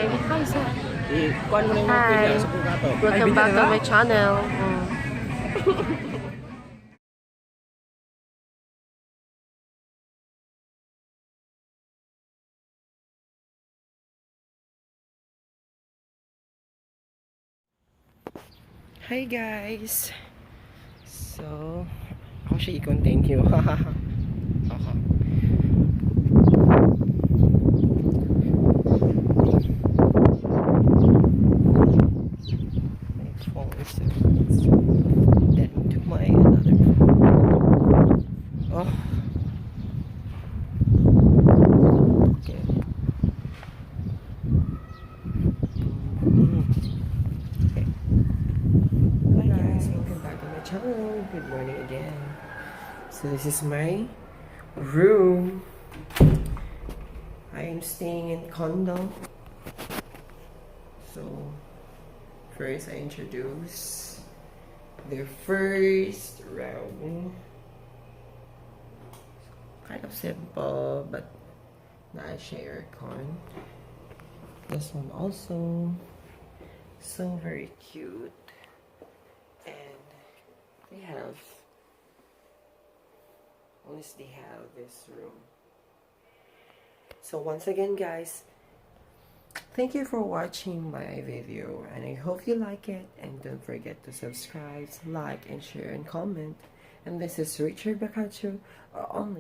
Hi. Hi, sir. Kuhan mo na yung Hi. pila sa pulgato. Welcome back to my channel. Hi guys! So, ako siya i-continue. Ako. My phone is then to my another phone. Oh. Okay. Okay. Hi guys, welcome back to my channel. Good morning again. So this is my room. I am staying in condo. So first I introduce the first round. Kind of simple, but not share aircon. This one also so very cute, and they have honestly have this room. So once again guys, thank you for watching my video, and I hope you like it, and don't forget to subscribe, like, and share and comment. And this is Richard Bacacho, only